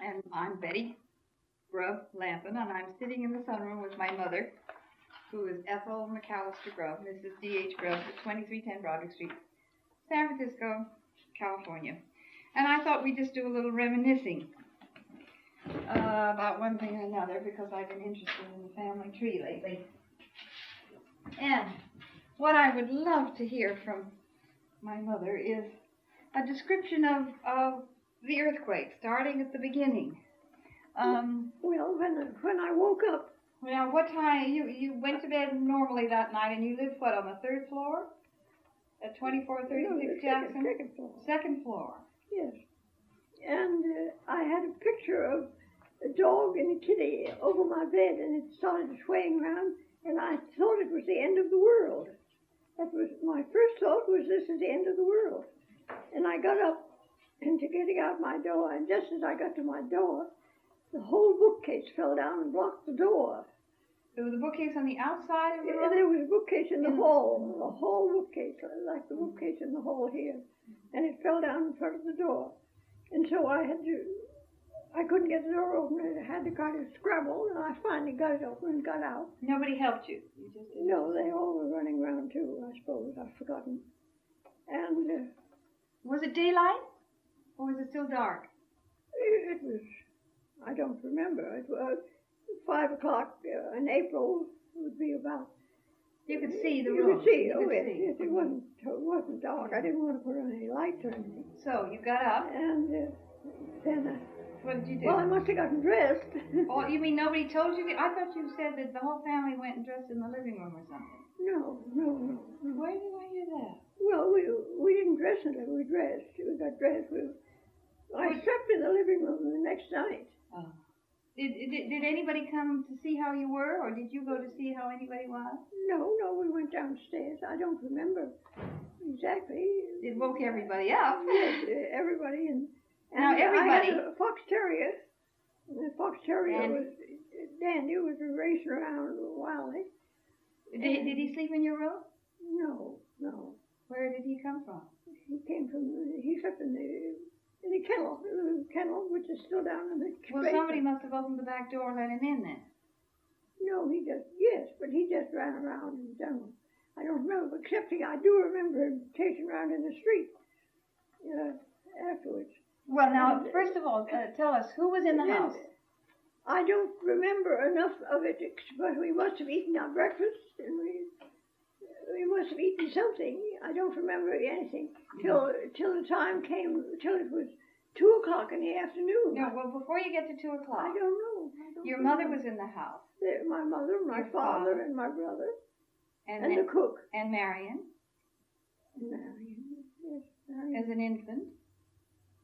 And I'm Betty Grubb Lampin, and I'm sitting in the sunroom with my mother, who is Ethel McAllister Grubb, Mrs. D.H. Grubb, at 2310 Broderick Street, San Francisco, California. And I thought we'd just do a little reminiscing about one thing and another, because I've been interested in the family tree lately. And what I would love to hear from my mother is a description of the earthquake, starting at the beginning. Well, when I woke up. Well, what time? You went to bed normally that night, and you lived, what, on the third floor? At 2436 Jackson? Second floor. Second floor. Yes. And I had a picture of a dog and a kitty over my bed, and it started swaying around, and I thought it was the end of the world. That was my first thought, was this is the end of the world. And I got up and to getting out my door, and just as I got to my door, the whole bookcase fell down and blocked the door. There was a bookcase on the outside of the room? There was a bookcase in the hall, a whole bookcase, like the bookcase in the hall here, and it fell down in front of the door. And so I couldn't get the door open, and I had to kind of scrabble, and I finally got it open and got out. Nobody helped you? You just didn't? No, they all were running around too, I suppose. I've forgotten. And was it daylight, or was it still dark? It was, I don't remember. It was 5 o'clock in April. Would be about. You could see the room. You could see. Yes. It wasn't dark. I didn't want to put on any lights or anything. So you got up, and then. What did you do? Well, I must have gotten dressed. Oh, you mean nobody told you? I thought you said that the whole family went and dressed in the living room or something. No. Where did I hear that? Well, we didn't dress in it. We dressed. We got dressed. I slept in the living room the next night. Oh. Did anybody come to see how you were, or did you go to see how anybody was? No, we went downstairs. I don't remember exactly. It woke everybody up. Yes, everybody. And now everybody. I had a fox terrier. The fox terrier was Dandy, was racing around wildly. Did he sleep in your room? No. Where did he come from? He slept in the kennel, which is still down in the Well, basement. somebody must have opened the back door and let him in then. No, but he just ran around in general. I don't remember, except I do remember him chasing around in the street afterwards. Well, now, first of all, tell us, who was in the house? I don't remember enough of it, but we must have eaten our breakfast, and we must have eaten something. I don't remember anything till the time came, till it was 2 o'clock in the afternoon. No, well, before you get to 2 o'clock. I don't know. Your mother was in the house. My mother, my father, and my brother, and the cook. And Marion. Marion. As an infant.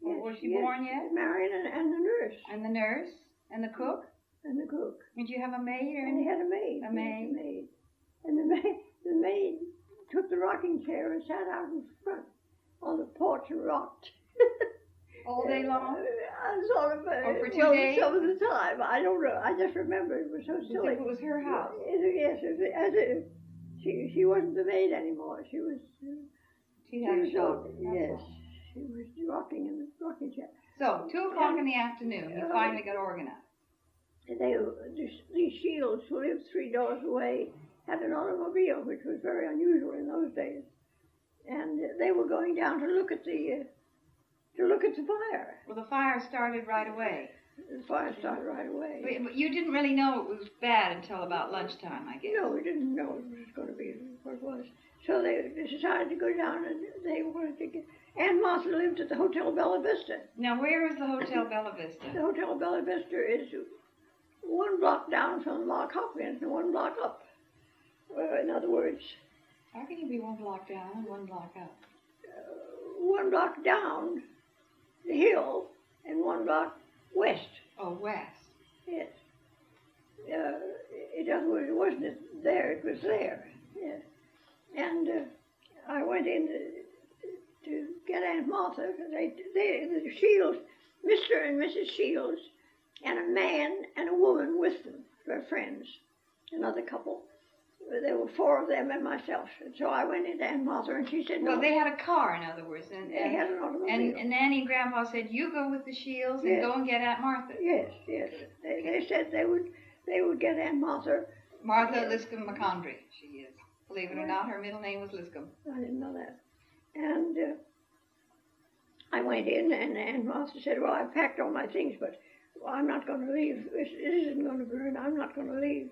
Yes, was she born yet? Marion and the nurse. And the nurse? And the cook? And the cook. Did you have a maid? And he had a maid. A maid. And the maid took the rocking chair and sat out in front on the porch and rocked. All day long? Sort of. For 2 days? Some of the time. I don't know. I just remember it was so silly. It was her house? Yes. She wasn't the maid anymore. She had a shock. Yes. She was rocking in the rocking chair. So, 2 o'clock in the afternoon, you finally got organized. These Shields, who lived 3 doors away, had an automobile, which was very unusual in those days. And they were going down to look at the fire. Well, the fire started right away. The fire started right away. But you didn't really know it was bad until about lunchtime, I guess. No, we didn't know it was going to be what it was. So they decided to go down, and they wanted to get. Aunt Martha lived at the Hotel Bella Vista. Now, where is the Hotel Bella Vista? The Hotel Bella Vista is 1 block down from Mark Hopkins and 1 block up. In other words. How can you be 1 block down and 1 block up? 1 block down the hill and 1 block west. Oh, west. Yes. In other words, it wasn't there, it was there. Yes. And I went in to get Aunt Martha. The Shields, Mr. and Mrs. Shields, and a man and a woman with them, their friends, another couple. there were 4 of them and myself. And so I went into Aunt Martha, and she said, no. Well, they had a car, in other words. And they had an automobile. And Nanny and Grandpa said, you go with the Shields and go and get Aunt Martha. Yes, yes. They said they would get Aunt Martha. Martha Liscombe McCondry, she is. Believe it or not, her middle name was Liscombe. I didn't know that. And I went in, and Aunt Martha said, well, I packed all my things, but I'm not going to leave. It isn't going to burn. I'm not going to leave.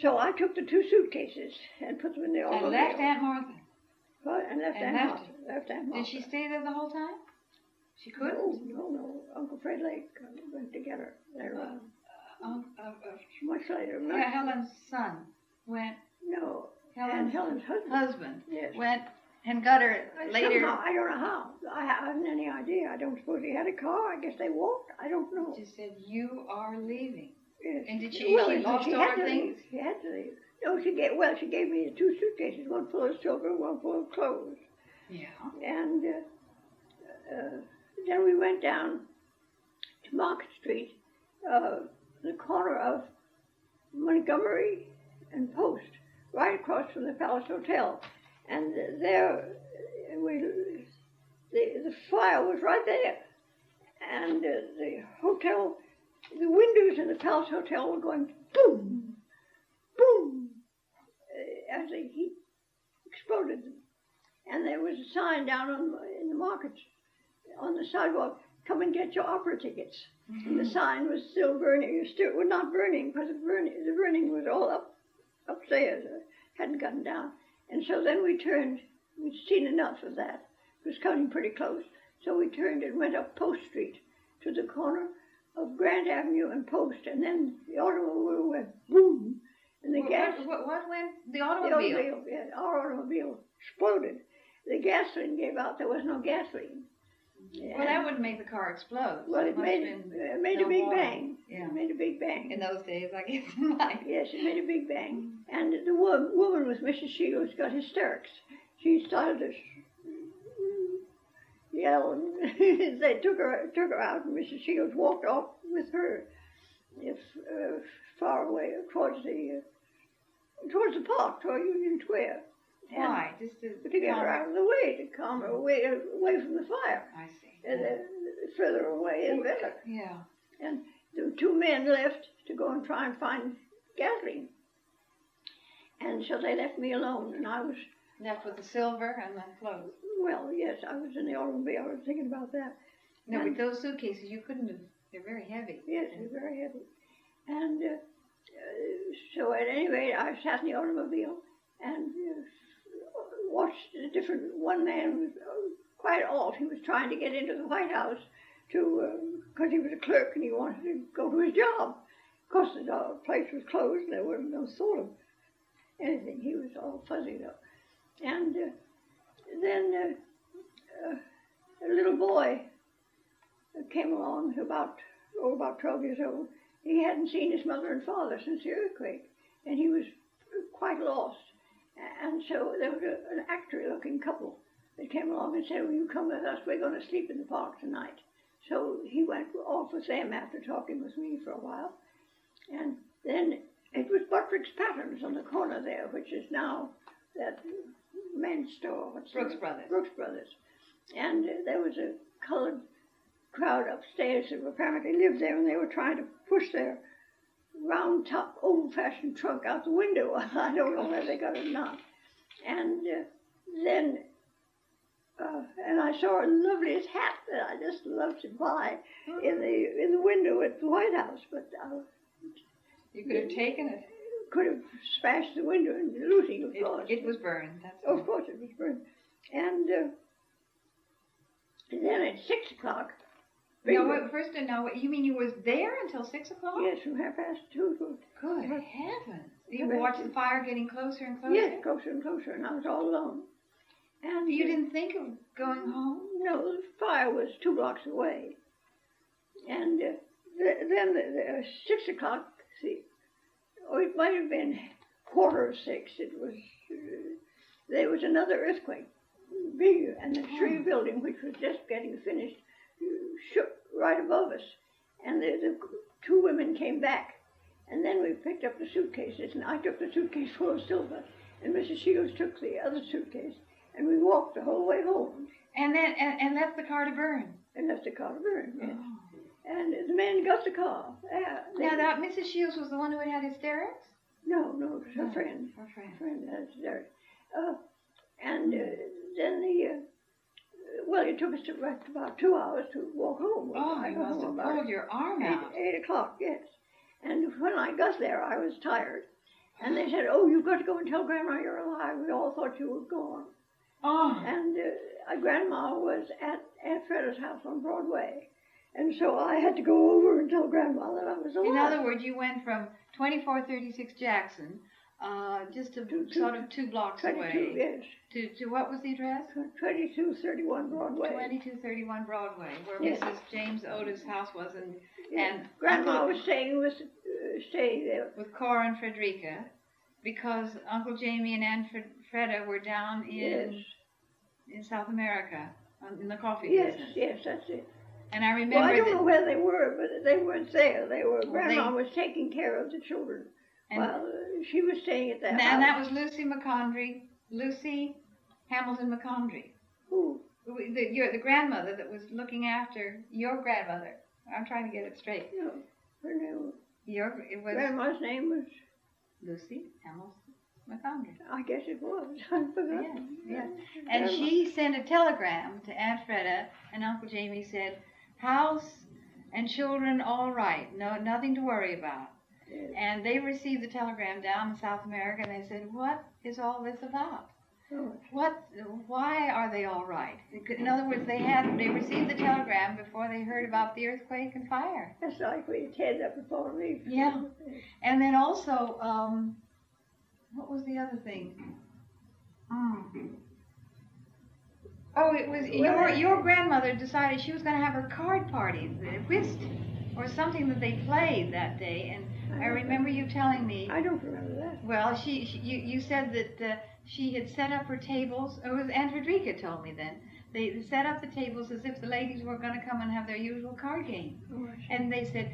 So I took the 2 suitcases and put them in the automobile. And left Aunt Martha. What? And left Aunt Martha. Left Aunt Martha. Did she stay there the whole time? She couldn't? No. Uncle Fred Lake went to get her later on. Much later. Yeah, Helen's son went. No. Helen's husband. Yes. Went and got her later. Somehow, I don't know how. I haven't any idea. I don't suppose he had a car. I guess they walked. I don't know. She said, you are leaving. Yes. And did she lost all her things? She had to leave. No, she gave me 2 suitcases, one full of silver, one full of clothes. Yeah. And then we went down to Market Street, the corner of Montgomery and Post, right across from the Palace Hotel. And there, the fire was right there. And the hotel, the windows in the Palace Hotel were going boom, boom, as the heat exploded them. And there was a sign down in the markets, on the sidewalk, come and get your opera tickets. Mm-hmm. And the sign was still burning. It was not burning, because the burning was all upstairs, hadn't gotten down. And so then we turned, we'd seen enough of that. It was coming pretty close. So we turned and went up Post Street to the corner of Grant Avenue and Post, and then the automobile went boom, and the gas. What went? The automobile? Our automobile exploded. The gasoline gave out. There was no gasoline. Well, that wouldn't make the car explode. Well, it made a big bang. Yeah. It made a big bang. In those days, I guess, in life. Yes, it made a big bang. And the woman with Mrs. Shields got hysterics. She started to yell, and they took her out, and Mrs. Shields walked off with her far away towards the park, toward Union Square. Why? Just to get her out of the way, to calm her away from the fire. I see. The further away is better. Yeah. And the 2 men left to go and try and find gasoline. And so they left me alone, and I was left with the silver and the clothes. Well, yes, I was in the automobile. I was thinking about that. No, but those suitcases, you couldn't have. They're very heavy. Yes, they're very heavy. And so at any rate, I sat in the automobile and watched one man was quite off. He was trying to get into the White House because he was a clerk and he wanted to go to his job. Of course, the place was closed and there was no thought of anything. He was all fuzzy though. And then a little boy came along, about 12 years old. He hadn't seen his mother and father since the earthquake, and he was quite lost. And so there was an actor-looking couple that came along and said, will you come with us? We're going to sleep in the park tonight. So he went off with them after talking with me for a while. And then it was Buttrick's Patterns on the corner there, which is now that men's store. Brooks Brothers. Brooks Brothers. And there was a colored crowd upstairs that apparently lived there, and they were trying to push their round-top, old-fashioned trunk out the window. I don't know whether they got it or not. And then I saw a loveliest hat that I just loved to buy in the window at the White House, but you could have taken it. Could have smashed the window and looting, of course. It was burned. That's of course, it was burned. And then at 6 o'clock. You mean you was there until 6 o'clock? Yes, from 2:30. Good heavens! You watched the fire getting closer and closer? Yes, closer and closer, and I was all alone. And you didn't think of going home? No, the fire was 2 blocks away. And then 6 o'clock, it might have been 6:15. There was another earthquake, bigger, and the tree building, which was just getting finished, shook right above us. And the 2 women came back, And then we picked up the suitcases, and I took the suitcase full of silver, and Mrs. Shields took the other suitcase, and we walked the whole way home. And then and left the car to burn. And left the car to burn, yes. Oh. And the men got the car. Now, that Mrs. Shields was the one who had hysterics? No, it was her friend. Her friend. Friend had hysterics. And then well, it took us about 2 hours to walk home. Oh, you must have pulled your arm out. 8 o'clock, yes. And when I got there, I was tired. And they said, oh, you've got to go and tell Grandma you're alive. We all thought you were gone. Oh. And Grandma was at Aunt Freda's house on Broadway. And so I had to go over and tell Grandma that I was alive. In other words, you went from 2436 Jackson, just sort of 2 blocks 22, away. Yes. To what was the address? 2231 Broadway. 2231 Broadway, where Yes. Mrs. James Otis' house was, and Grandma was staying there. with Cora and Frederica, because Uncle Jamie and Aunt Freda were down in South America in the coffee business. Yes, that's it. And I remember. Well, I don't know where they were, but they weren't there. Grandma was taking care of the children while she was staying at that house. And that was Lucy Hamilton McCondry. Who? The grandmother that was looking after your grandmother. I'm trying to get it straight. No, her name. Grandma's name was Lucy Hamilton McCondry. I guess it was. I forgot. Yes. And she sent a telegram to Aunt Freda, and Uncle Jamie said, "House and children all right. No, nothing to worry about." Yes. And they received the telegram down in South America, and they said, "What is all this about? Why are they all right?" In other words, they received the telegram before they heard about the earthquake and fire. That's like we had that before me. Yeah. And then also, what was the other thing? Oh, it was your grandmother decided she was going to have her card party, the whist, or something that they played that day, and I remember you telling me. I don't remember that. Well, you said that she had set up her tables. It was Aunt Frederica told me then. They set up the tables as if the ladies were going to come and have their usual card game. And they said,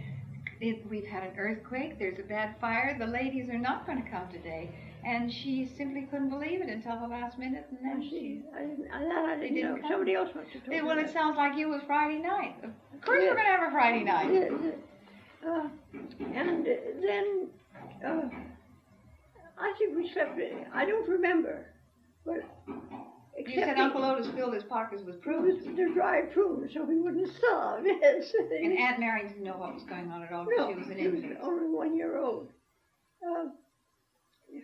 "We've had an earthquake. There's a bad fire. The ladies are not going to come today." And she simply couldn't believe it until the last minute, and then I didn't know. come. Somebody else must have told me. Well, it that. sounds like it was Friday night. Of course we're going to have a Friday night. Yes. And then I think we slept. I don't remember, but You said Uncle Otis filled his pockets with prunes. The dried prunes, so he wouldn't starve. Yes. And Aunt Mary didn't know what was going on at all because she was an infant. Only 1 year old.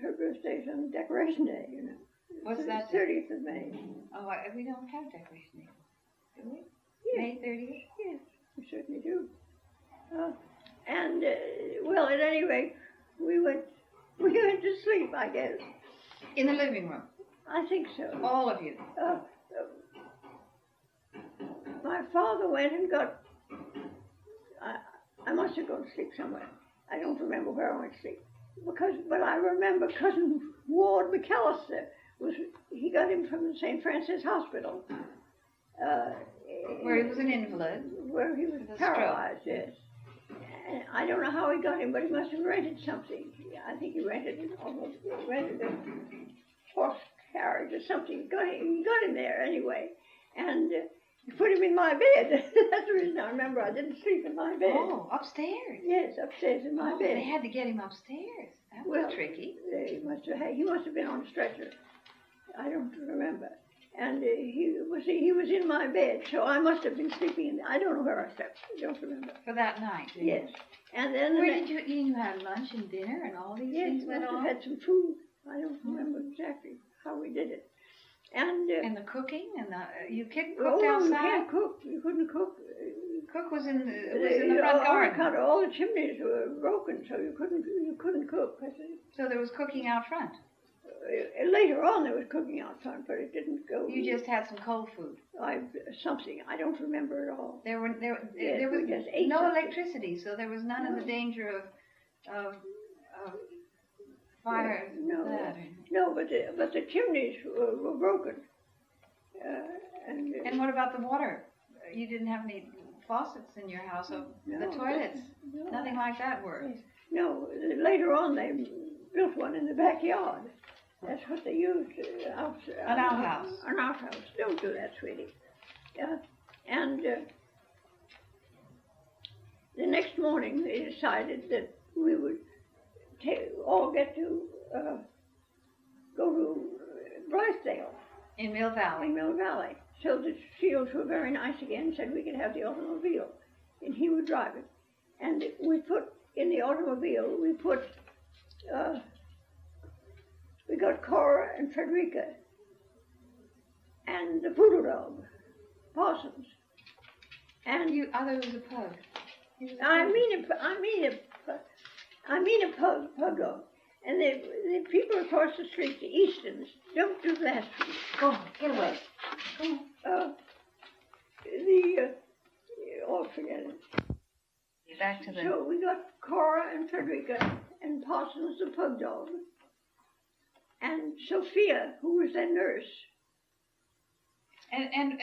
Her birthday's on Decoration Day, you know. What's that? 30th of May. Oh, we don't have Decoration Day, do we? Yes. May 30th? Yes, we certainly do. Well, at any rate, we went to sleep, I guess. In the living room? I think so. All of you? My father went and got. I must have gone to sleep somewhere. I don't remember where I went to sleep. But I remember Cousin Ward McAllister he got him from the St. Francis Hospital. Where he was an invalid. Where he was paralyzed, yes. And I don't know how he got him, but he must have rented something. I think he rented a horse carriage or something. He got him there anyway. And he put him in my bed. That's the reason I remember I didn't sleep in my bed. Oh, upstairs? Yes, upstairs in my bed. They had to get him upstairs. That was tricky. He must have been on a stretcher. I don't remember. And he was in my bed, so I must have been sleeping. I don't know where I slept. I don't remember. For that night? Yes. And then where did you eat? You had lunch and dinner and all these things went on? Yes, I had some food. I don't remember exactly how we did it. And the cooking and you cooked outside. outside. You can't cook. You couldn't cook. Cook was in the front garden. All the chimneys were broken, so you couldn't cook. So there was cooking out front. Later on, there was cooking out front, but it didn't go. You just had some cold food. Something I don't remember at all. There was no electricity, so there was none of the danger of fire. No, but the chimneys were broken. And what about the water? You didn't have any faucets in your house, so No, the toilets, no. nothing like that worked. No, later on they built one in the backyard. That's what they used An outhouse. An outhouse. Don't do that, sweetie. And the next morning they decided that we would all get to go to Blythedale. In Mill Valley. In Mill Valley. So the Shields were very nice again, said we could have the automobile, and he would drive it. And we put in the automobile, we got Cora and Frederica, and the poodle dog, Parsons. And I thought it was a pug. I mean a pug dog. And the people across the street, the Eastons, don't do that. Go on, get away. Come on. Forget it. Back to the... So we got Cora and Frederica and Parsons the pug dog, and Sophia, who was their nurse. And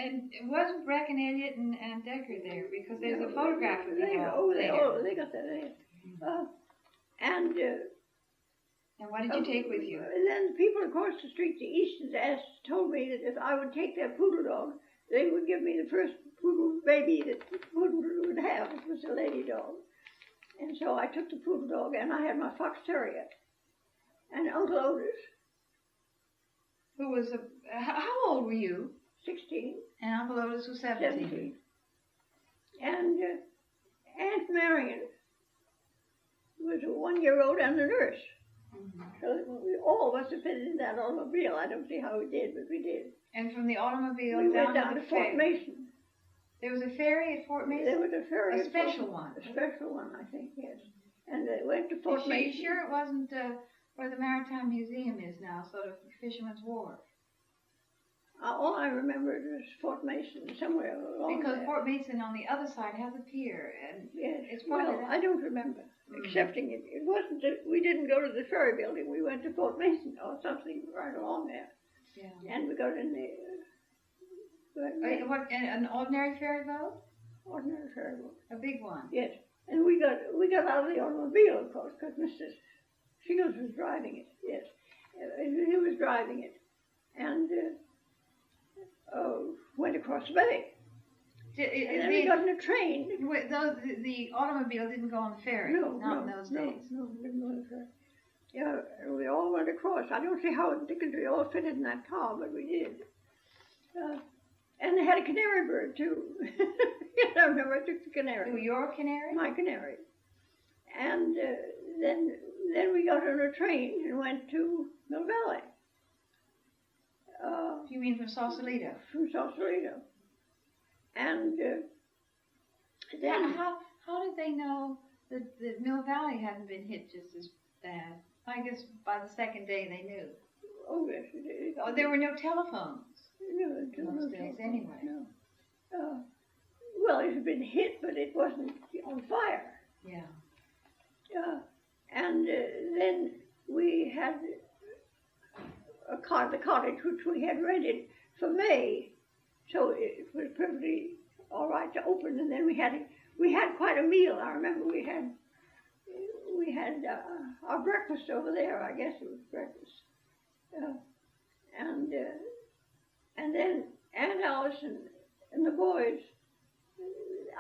wasn't Breck and Elliot and Decker there? Because there's a photograph of them They got that there. And what did you take with you? And then people across the street, the Eastons, told me that if I would take their poodle dog, they would give me the first poodle baby that the poodle would have. It was a lady dog. And so I took the poodle dog, and I had my fox terrier. And Uncle Otis. Who was how old were you? 16. And Uncle Otis was 17. And Aunt Marion was a 1-year-old and the nurse. Mm-hmm. So all of us have been in that automobile. I don't see how we did, but we did. And from the automobile we went down to Fort Mason. There was a ferry at Fort Mason? There was a ferry. A special one? A special one, I think, yes. And they went to Fort Mason. Are you sure it wasn't where the Maritime Museum is now, sort of Fisherman's Wharf? All I remember is Fort Mason, somewhere along because there. Fort Mason on the other side has a pier, and yes. It's part of that. I don't remember, excepting it wasn't we didn't go to the ferry building. We went to Fort Mason or something right along there. Yeah. And we got in the... an ordinary ferry boat? Ordinary ferry boat. A big one? Yes. And we got out of the automobile, of course, because Mr. Shields was driving it. Yes. He was driving it. And went across the bay. And then we got in a train. The automobile didn't go on the ferry? Not in those days? No, didn't go on the ferry. Yeah, we all went across. I don't see how we all fitted in that car, but we did. And they had a canary bird, too. I remember I took the canary. Oh, your canary? My canary. And then we got on a train and went to Mill Valley. You mean from Sausalito? From Sausalito. And then... How did they know that Mill Valley hadn't been hit just as bad? I guess by the second day they knew. Oh, yes. There were no telephones. No, in those days anyway. No. Well, it had been hit, but it wasn't on fire. Yeah. And then we had the cottage which we had rented for May, so it was perfectly all right to open. And then we had quite a meal. I remember we had our breakfast over there. I guess it was breakfast. And then Aunt Alice and the boys,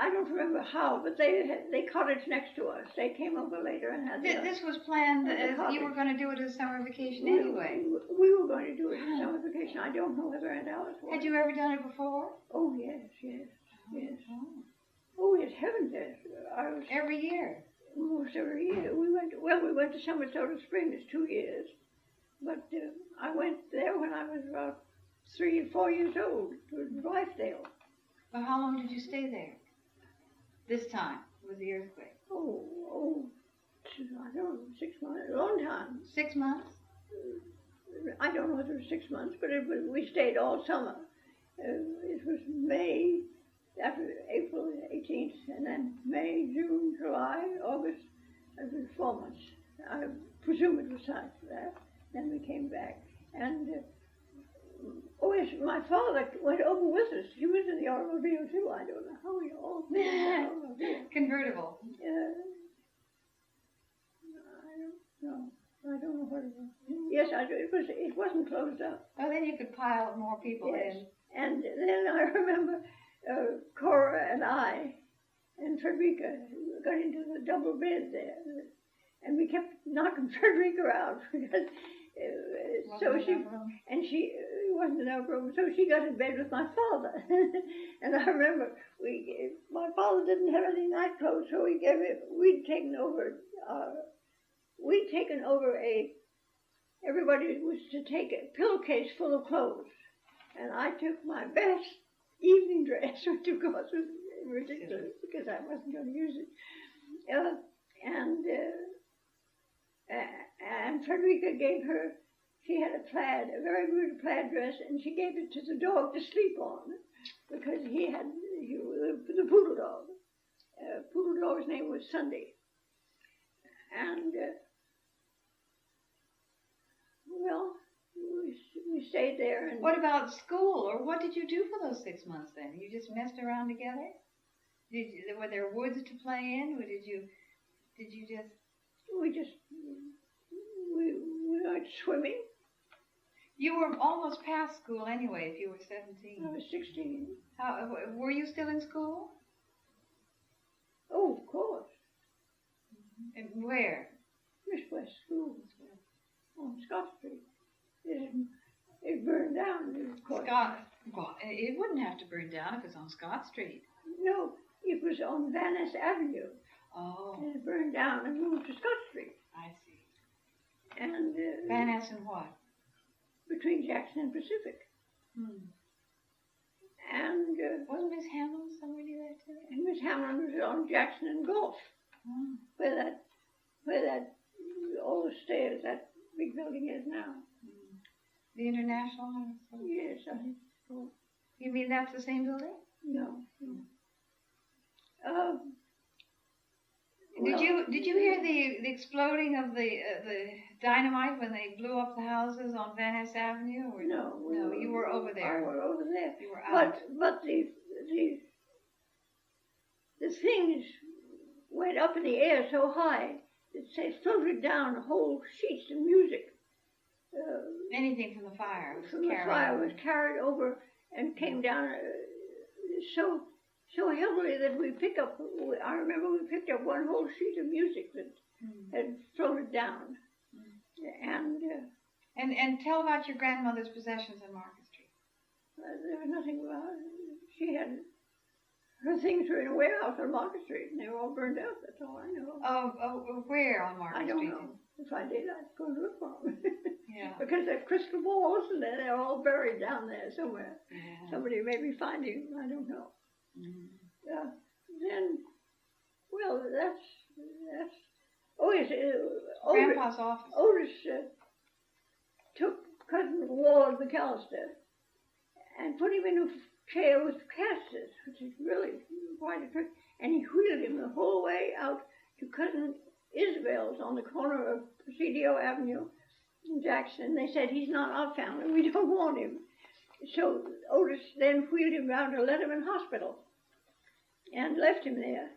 I don't remember how, but they cottage next to us. They came over later and had this was planned as you were going to do it as summer vacation anyway. We were going to do it as summer vacation. I don't know whether Aunt Alice was. Had you ever done it before? Oh, yes. Oh, yes, heavens, yes. Every year? Almost every year. We went to Summer Soda Springs 2 years. But I went there when I was about 3 and 4 years old, to Blythedale. Well, how long did you stay there? This time, with the earthquake? Oh, I don't know, 6 months, a long time. 6 months? I don't know if it was 6 months, but we stayed all summer. It was May, after April 18th, and then May, June, July, August. It was 4 months. I presume it was after that. Then we came back. And Oh, yes, my father went over with us. He was in the automobile, too. I don't know how we all went in the automobile. Convertible. I don't know what it was. Yes, I do. It wasn't closed up. Oh, then you could pile more people in. And then I remember Cora and I and Frederica got into the double bed there. And we kept knocking Frederica out because she wasn't enough room, so she got in bed with my father. And I remember my father didn't have any night clothes, so we'd taken over everybody was to take a pillowcase full of clothes, and I took my best evening dress, which of course was ridiculous because I wasn't going to use it, and Frederica gave her. She had a very good plaid dress, and she gave it to the dog to sleep on because he was the poodle dog. Poodle dog's name was Sunday, and we stayed there. And what about school, or what did you do for those 6 months then? You just messed around together? Were there woods to play in, or did you just? We went swimming. You were almost past school anyway. If you were 17. I was 16. Were you still in school? Oh, of course. And where? Miss West School. On Scott Street. It burned down, of course. Well, it wouldn't have to burn down if it's on Scott Street. No, it was on Van Ness Avenue. Oh. And it burned down and moved to Scott Street. I see. And Van Ness and what? Between Jackson and Pacific. And wasn't Miss Hamlin somewhere near there too? And Miss Hamlin was on Jackson and Gulf, where that all the stairs, that big building is now. The International House? Yes, I think so. You mean that's the same building? No. Did you hear the exploding of the dynamite when they blew up the houses on Van Ness Avenue? Or no, you were over there. I was over there. You were out. But the things went up in the air so high that they floated down whole sheets of music. Anything from the fire was carried over and came down so heavily that I remember we picked up one whole sheet of music that had floated down. And tell about your grandmother's possessions on Market Street. There was nothing about it. She had her things were in a warehouse on Market Street, and they were all burned out. That's all I know. Oh, where on Market Street? I don't know. If I did, I'd go and look for them. Yeah. Because they're crystal balls, and they're all buried down there somewhere. Yeah. Somebody may be finding them. I don't know. Then, well, that's. Oh yes, Grandpa's office. Otis took Cousin Ward McAllister and put him in a chair with casters, which is really quite a trick. And he wheeled him the whole way out to Cousin Isabel's on the corner of Presidio Avenue in Jackson. They said, he's not our family. We don't want him. So Otis then wheeled him round to Letterman Hospital and left him there.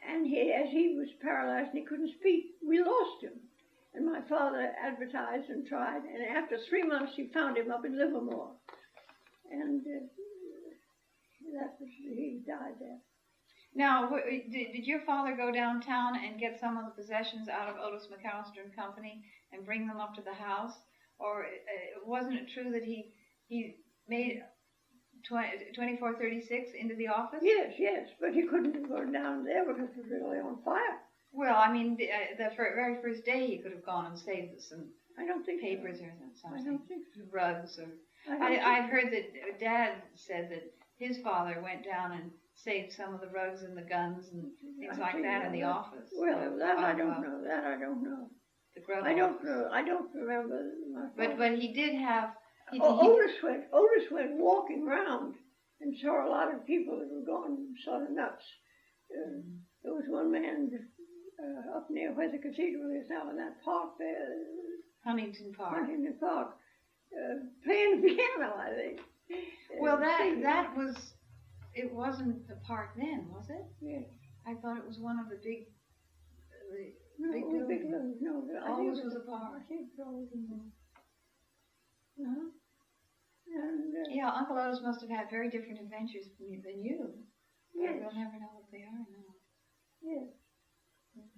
And as he was paralyzed and he couldn't speak, we lost him. And my father advertised and tried, and after 3 months he found him up in Livermore. And he died there. Now, did your father go downtown and get some of the possessions out of Otis McAllister and Company and bring them up to the house? Or wasn't it true that he made 2436 into the office? Yes, but he couldn't go down there because it was really on fire. Well, I mean, the very first day he could have gone and saved some papers or something. I don't think so. Rugs or. I've heard that Dad said that his father went down and saved some of the rugs and the guns and things like that in the office. Well, that I don't know. That I don't know. The Grubb I don't office. know. I don't remember. But he did have. Otis went walking round and saw a lot of people that were gone sort of nuts. There was one man up near where the cathedral is now in that park there. Huntington Park. playing the piano, I think. Well, that was, it wasn't the park then, was it? Yes. I thought it was one of the big Big buildings. No, always was a park. I think it always was. Uh-huh. And, yeah, Uncle Otis must have had very different adventures than you. Yes. We'll never know what they are now. Yes.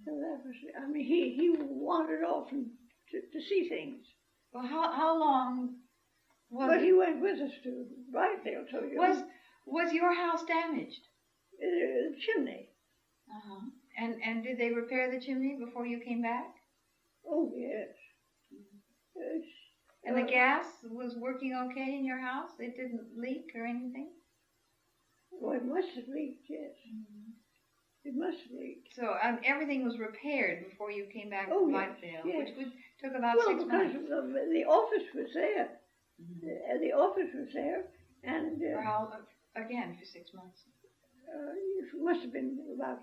So that was, I mean, he wandered off to see things. Well, how long was But it? he went with us to Bridedale, so you Was your house damaged? chimney. Uh-huh. And did they repair the chimney before you came back? Oh, yes. And the gas was working okay in your house? It didn't leak or anything? Well, it must have leaked, yes. It must have leaked. So everything was repaired before you came back Oh, from yes, Bridedale, yes. which took about 6 months. Well, because the office was there. The office was there, and For how, again, for 6 months? it must have been about,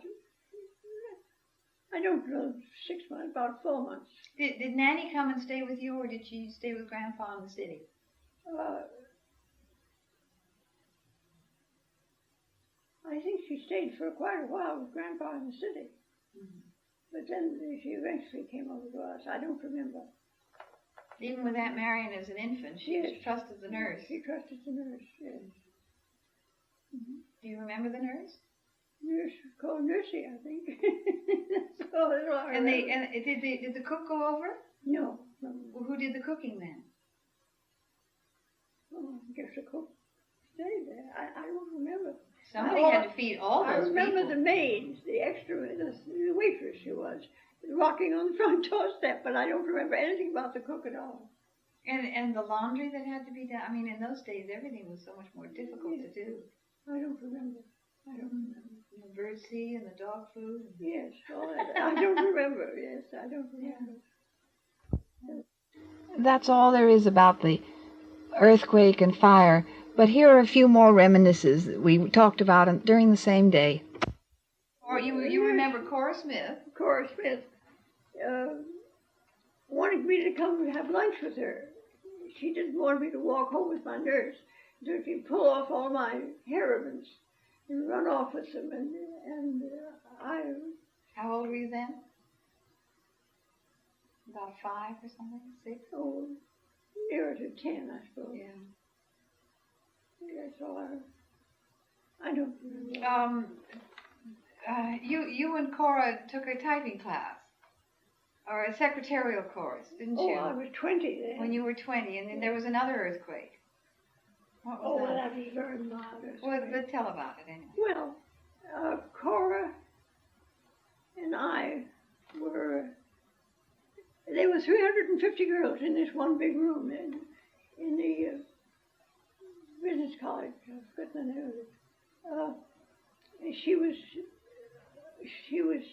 I don't know, 6 months, about 4 months. Did Nanny come and stay with you, or did she stay with Grandpa in the city? I think she stayed for quite a while with Grandpa in the city. But then she eventually came over to us. I don't remember. Even with Aunt Marion as an infant, she Yes. trusted the nurse. She trusted the nurse, yes. Do you remember the nurse? Nurse was called Nursey, I think. That's all I And remember. did the cook go over? No. Well, who did the cooking then? Oh, I guess the cook stayed there. I don't remember. Somebody had to feed all I those remember people. the maid, the waitress she was, rocking on the front doorstep, but I don't remember anything about the cook at all. And the laundry that had to be done. I mean, in those days, everything was so much more difficult to do. I don't remember. I don't remember. The bird seed and the dog food. Yes, all that. I don't remember. Yes, I don't remember. That's all there is about the earthquake and fire, but here are a few more reminiscences that we talked about during the same day. Or you remember Cora Smith. Cora Smith wanted me to come and have lunch with her. She didn't want me to walk home with my nurse, so she'd pull off all my hair ribbons and run off with them, and I... How old were you then? About 5 or something? 6? Oh, nearer to 10, I suppose. Yeah. That's all I don't remember. You and Cora took a typing class, or a secretarial course, didn't you? Oh, I was 20 then. When you were 20, and then there was another earthquake. What was Oh, that? that was very mild. Well, but tell about it anyway. Well, Cora and I were... There were 350 girls in this one big room in the business college. I forgot the name of it. She was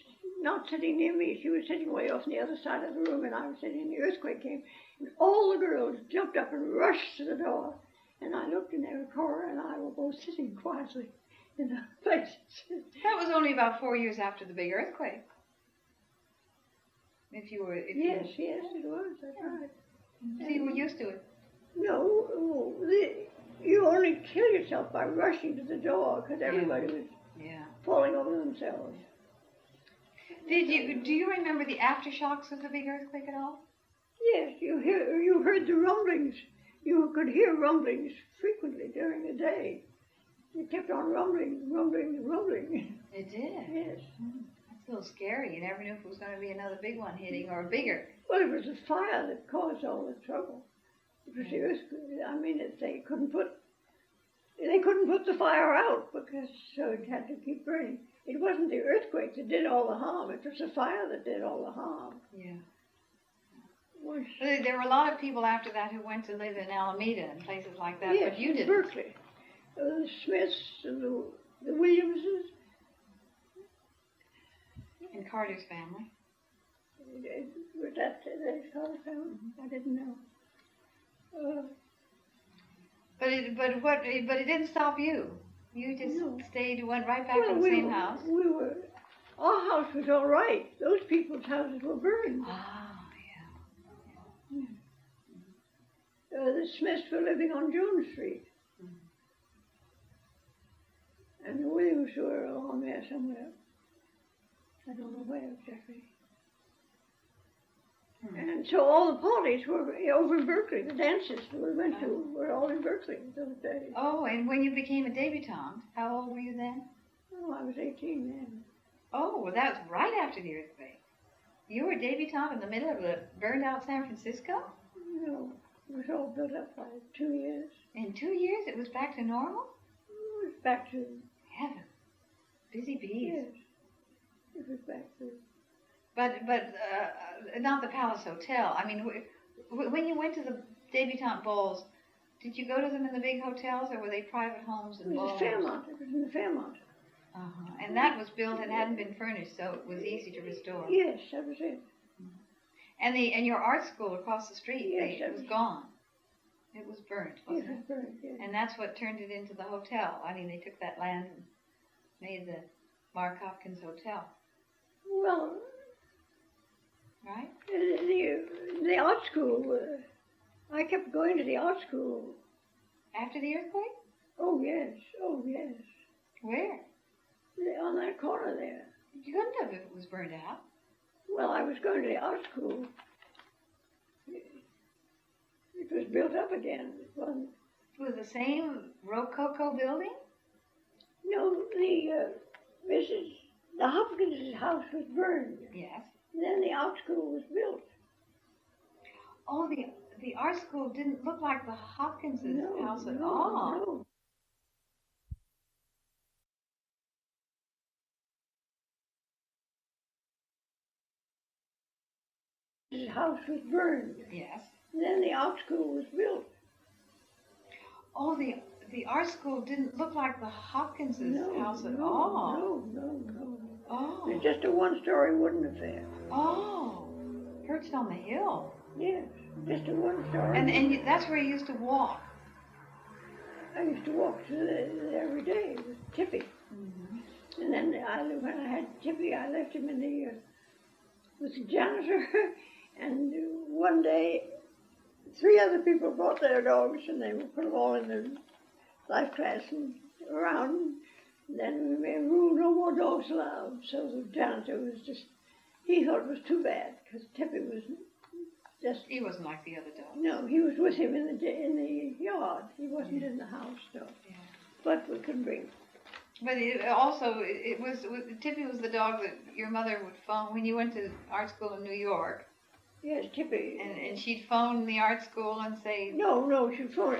not sitting near me. She was sitting way off on the other side of the room, and I was sitting. And the earthquake came, and all the girls jumped up and rushed to the door. And I looked, and there were Cora and I were both sitting quietly in our places. That was only about 4 years after the big earthquake. Yes, it was. That's right. So you were used to it. No, you only kill yourself by rushing to the door because everybody was falling over themselves. Do you remember the aftershocks of the big earthquake at all? Yes, you heard the rumblings. You could hear rumblings frequently during the day. It kept on rumbling. It did. Yes. That's a little scary. You never knew if it was going to be another big one hitting or bigger. Well, it was the fire that caused all the trouble. It was the earthquake. I mean, they couldn't put the fire out because so it had to keep burning. It wasn't the earthquake that did all the harm. It was the fire that did all the harm. Yeah. There were a lot of people after that who went to live in Alameda and places like that, yes, but you didn't. Berkeley. The Smiths and the Williamses. And Carter's family. Was that Carter's family? I didn't know. But it didn't stop you. You just stayed, went right back to the same house. Our house was all right. Those people's houses were burned. Ah, yeah. The Smiths were living on Jones Street. And the Williams were along there somewhere. I don't know where exactly. And so all the parties were over in Berkeley. The dances we went to were all in Berkeley those days. Oh, and when you became a debutante, how old were you then? Oh, I was 18 then. Oh, well, that was right after the earthquake. You were a debutante in the middle of the burned out San Francisco? No, it was all built up by 2 years. In 2 years, it was back to normal? It was back to... Heaven. Busy bees. Yes, it was back to... But not the Palace Hotel. I mean, when you went to the debutante balls, did you go to them in the big hotels, or were they private homes and balls? It was Fairmont. It was in the Fairmont. Uh-huh. And that was built and hadn't been furnished, so it was easy to restore. Yes, that was it. And your art school across the street, Yes, it was gone. It was burnt, wasn't It was burned, yes. And that's what turned it into the hotel. I mean, they took that land and made the Mark Hopkins Hotel, Well, right? the art school, I kept going to the art school. After the earthquake? Oh, yes. Oh, yes. Where? On that corner there. You couldn't have if it was burned out. Well, I was going to the art school. It was built up again. It wasn't. It was the same Rococo building? No, the Hopkins' house was burned. Yes. Then the art school was built. Oh, the art school didn't look like the Hopkins' house at no, all. No. His house was burned. Yes. Then the art school was built. Oh, the art school didn't look like the Hopkins' house at no, all. No. Oh. It's just a one-story wooden affair. Oh. Perched on the hill. Yes, just a one-story. And that's where you used to walk. I used to walk to there every day with Tippy. Mm-hmm. And then when I had Tippy, I left him with the janitor. And one day, 3 other people brought their dogs, and they put them all in the life class and around. And then we made a rule, no more dogs allowed. So the janitor he thought it was too bad, because Tippy was just... He wasn't like the other dogs. No, he was with him in the yard. He wasn't in the house, though. Yeah. But we couldn't bring him. But Tippy was the dog that your mother would phone when you went to art school in New York. Yes, Tippy. And she'd phone the art school and say... No, she'd phone.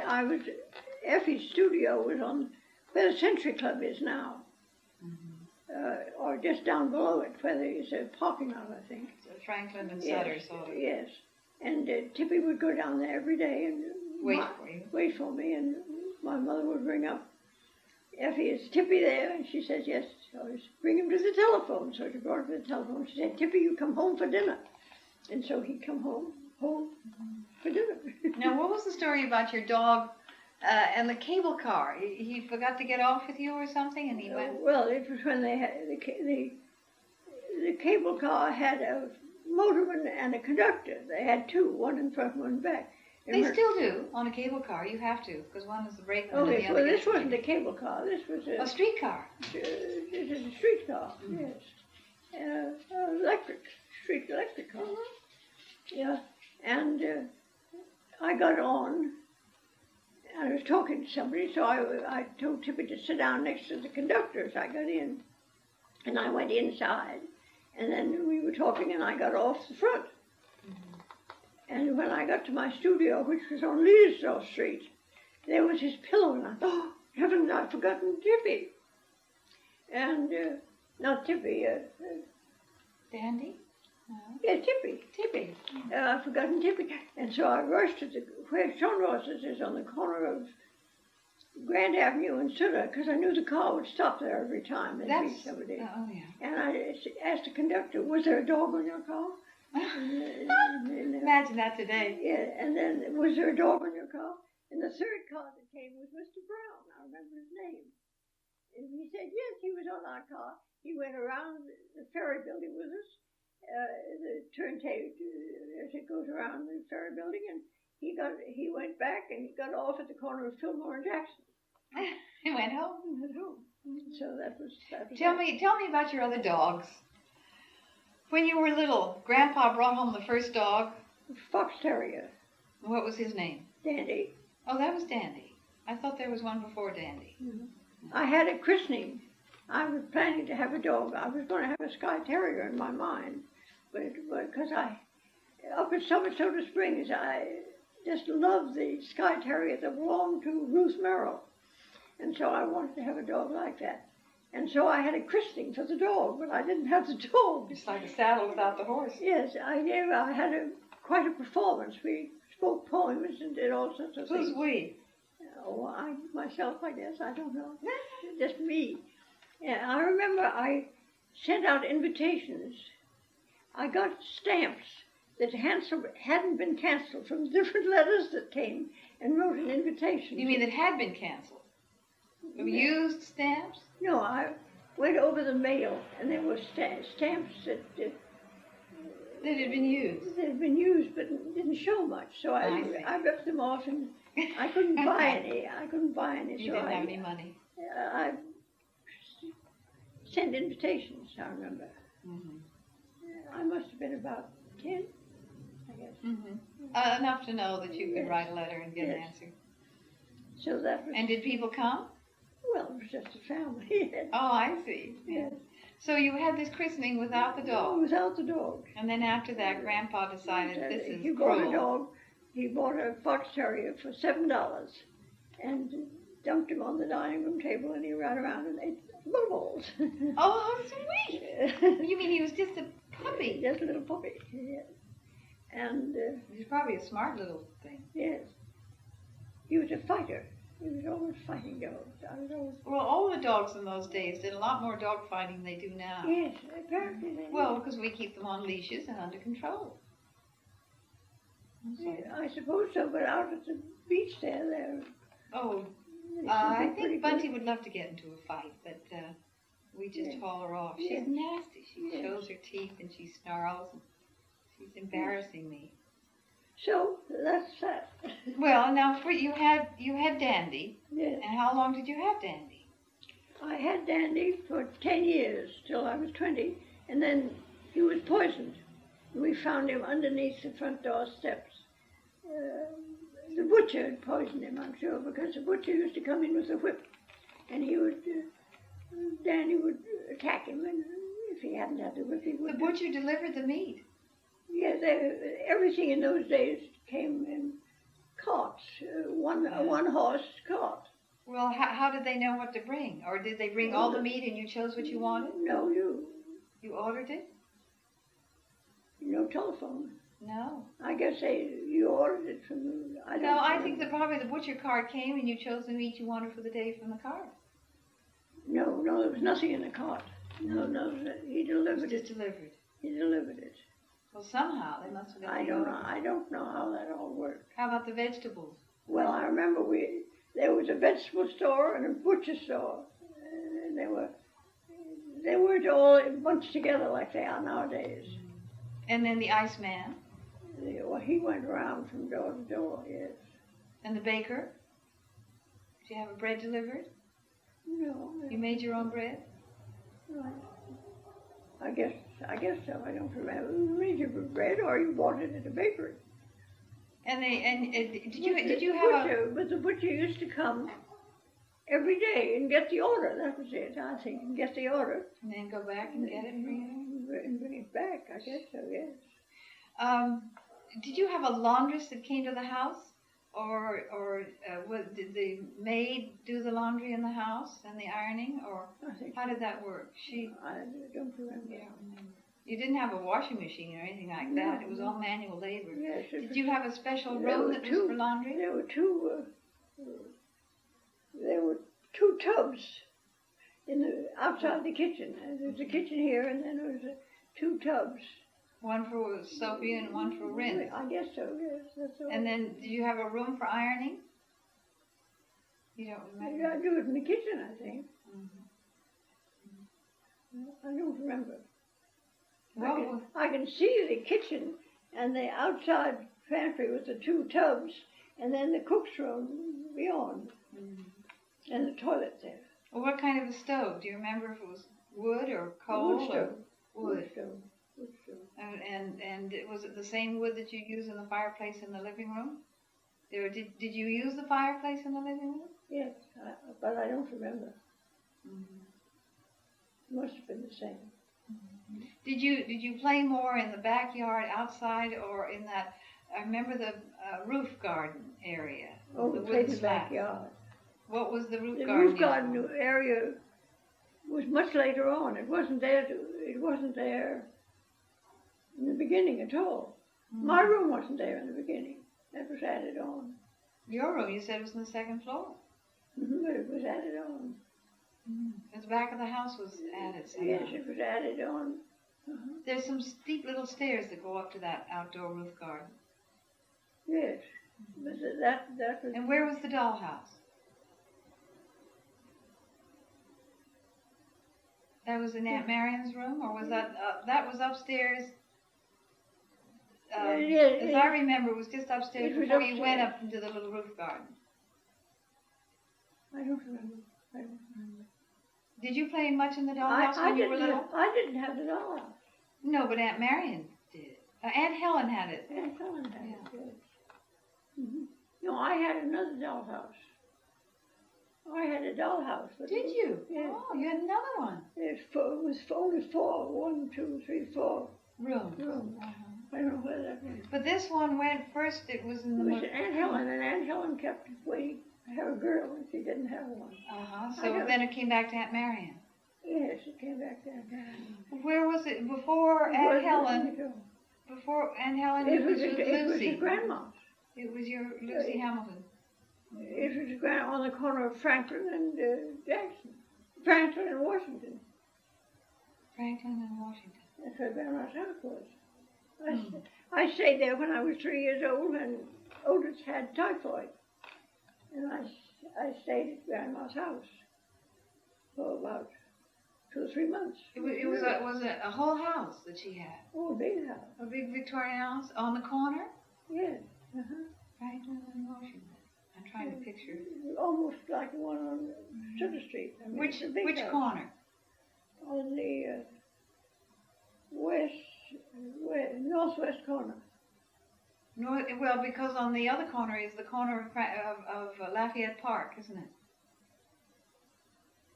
Effie's studio was on where the Century Club is now. Mm-hmm. Or just down below it, where there is a parking lot, I think. So Franklin and Sutter, sort of. Yes. And Tippy would go down there every day and... Wait for me, and my mother would ring up. Effie, is Tippy there? And she says, yes. So I bring him to the telephone. So she brought him to the telephone. She said, Tippy, you come home for dinner. And so he'd come home for dinner. Now, what was the story about your dog and the cable car? He forgot to get off with you or something, and he went... Well, it was when they had the cable car had a motorman and a conductor. They had 2, one in front, one back. They still do on a cable car. You have to, because one is the brakeman and the other. Well, this wasn't a cable car. This was a streetcar. This is a streetcar. Mm-hmm. Yes, street electric car. Mm-hmm. Yeah, and I got on. I was talking to somebody, so I told Tippy to sit down next to the conductor as I got in, and I went inside, and then we were talking, and I got off the front. And when I got to my studio, which was on Leesdale Street, there was his pillow, and I thought, oh, heavens, I've forgotten Tippy. And, not Tippy, Dandy? No. Yeah, Tippy. I've forgotten Tippy. And so I rushed to where Sean Ross's is on the corner of Grand Avenue and Sutter, because I knew the car would stop there every time. Somebody. Oh, yeah. And I asked the conductor, was there a dog on your car? Imagine that today. Yeah, and then, was there a dog on your car? And the third car that came was Mr. Brown. I remember his name. And he said, yes, he was on our car. He went around the ferry building with us, the turntable, as it goes around the ferry building, and he went back and he got off at the corner of Fillmore and Jackson. He went home. And went home. So that was Tell me about your other dogs. When you were little, Grandpa brought home the first dog. Fox Terrier. What was his name? Dandy. Oh, that was Dandy. I thought there was one before Dandy. Mm-hmm. I had a christening. I was planning to have a dog. I was going to have a Skye Terrier in my mind, but because up at Summit Soda Springs, I just loved the Skye Terrier that belonged to Ruth Merrill, and so I wanted to have a dog like that. And so I had a christening for the dog, but I didn't have the dog. It's like a saddle without the horse. Yes, I had quite a performance. We spoke poems and did all sorts of things. Who's we? Oh, myself, I guess. I don't know. Just me. Yeah, I remember I sent out invitations. I got stamps that hadn't been canceled from different letters that came and wrote an invitation. You mean that had been canceled? Used stamps? No, I went over the mail and there were stamps that had been used. That had been used but didn't show much. So I ripped them off and I couldn't buy any. You didn't have any money. I sent invitations, I remember. Mm-hmm. I must have been about 10, I guess. Mm-hmm. Enough to know that you could write a letter and get an answer. So that was... And did people come? Well, it was just a family. Oh, I see. Yes. So you had this christening without the dog? Without the dog. And then after that, Grandpa decided this is He cruel. bought a dog. He bought a Fox Terrier for $7 and dumped him on the dining room table and he ran around and ate bubbles. Oh, how sweet! You mean he was just a puppy? Just a little puppy, yes. And... He's probably a smart little thing. Yes. He was a fighter. He was always fighting dogs. Well, all the dogs in those days did a lot more dog fighting than they do now. Yes, apparently they Well, because we keep them on leashes and under control. I suppose so, but out at the beach there, Oh, I think Bunty would love to get into a fight, but we just haul her off. She's nasty. She shows her teeth and she snarls. And she's embarrassing me. So that's that. Well, now you had Dandy. Yes. And how long did you have Dandy? I had Dandy for 10 years till I was 20, and then he was poisoned. We found him underneath the front door steps. The butcher had poisoned him, I'm sure, because the butcher used to come in with a whip, and Dandy would attack him, and if he hadn't had the whip, he would. The butcher delivered the meat. Yes, everything in those days came in carts, one horse cart. Well, how did they know what to bring? Or did they bring all the meat and you chose what you wanted? No, You ordered it? No telephone. No. I guess you ordered it from... I think that probably the butcher cart came and you chose the meat you wanted for the day from the cart. No, there was nothing in the cart. No, he delivered it. Just delivered. He delivered it. Well, somehow they must have got I don't know how that all worked. How about the vegetables? Well, I remember there was a vegetable store and a butcher store. And they weren't all bunched together like they are nowadays. And then the Iceman? Well, he went around from door to door, yes. And the baker? Did you have a bread delivered? No. You made your own bread? Right. I guess so. I don't remember. You made your bread or you bought it at a bakery. And did you have But the butcher used to come every day and get the order. That was it, I think. And get the order. And then go back and get it for you? And bring it back, I guess so, yes. Did you have a laundress that came to the house? Or did the maid do the laundry in the house and the ironing? Or how did that work? I don't remember. You didn't have a washing machine or anything like that. It was all manual labor. Yes, did you have a special room that was for laundry? There were two tubs outside the kitchen. There was a kitchen here, and then there was two tubs. One for soapy and one for rinse. I guess so, yes. That's all. And then, did you have a room for ironing? You don't remember? I do it in the kitchen, I think. Mm-hmm. I don't remember. Well, I can see the kitchen and the outside pantry with the 2 tubs, and then the cook's room beyond, and the toilet there. Well, what kind of a stove? Do you remember if it was wood or coal? Wood stove. Wood. Wood stove. And was it the same wood that you use in the fireplace in the living room? Did you use the fireplace in the living room? Yes, but I don't remember. Mm-hmm. Must have been the same. Mm-hmm. Did you play more in the backyard, outside, or in that? I remember the roof garden area. Oh, we played in the slats. backyard. What was the roof The garden? roof garden area was much later on. It wasn't there. It wasn't there in the beginning at all. Mm-hmm. My room wasn't there in the beginning. That was added on. Your room, you said, was on the 2nd floor. But it was added on. The back of the house was added somehow. Yes, it was added on. There's some steep little stairs that go up to that outdoor roof garden. Yes, but that was. And where was the dollhouse? That was in Aunt Marion's room, or was that was upstairs? As I remember, it was just upstairs before you went up into the little roof garden. I don't remember. Did you play much in the dollhouse when you were little? I didn't have the dollhouse. No, but Aunt Marion did. Aunt Helen had it. Aunt Helen had it, yes. No, I had another dollhouse. I had a dollhouse. Did you? Yes. Oh, you had another one. It was only 4. 1, 2, 3, 4 rooms. I don't know where that was. But this one went first. It was in the. It was Aunt Helen, and Aunt Helen kept waiting to have a girl, and she didn't have one. So then it came back to Aunt Marion. Yes, it came back to Aunt Marion. Where was it before Aunt Helen? Before Aunt Helen, it was Lucy. It was your grandma's. It was your Lucy Hamilton. It was on the corner of Franklin and Jackson. Franklin and Washington. Franklin and Washington. That's where Grandma's house was. I stayed there when I was 3 years old, and Otis had typhoid. And I stayed at Grandma's house for about 2 or 3 months. It was a whole house that she had. Oh, a big house. A big Victorian house on the corner? Yes. Franklin and Washington. I'm trying to picture. Almost like the one on Sugar Street. I mean, Which house. corner? On the northwest corner. Well, because on the other corner is the corner of Lafayette Park, isn't it?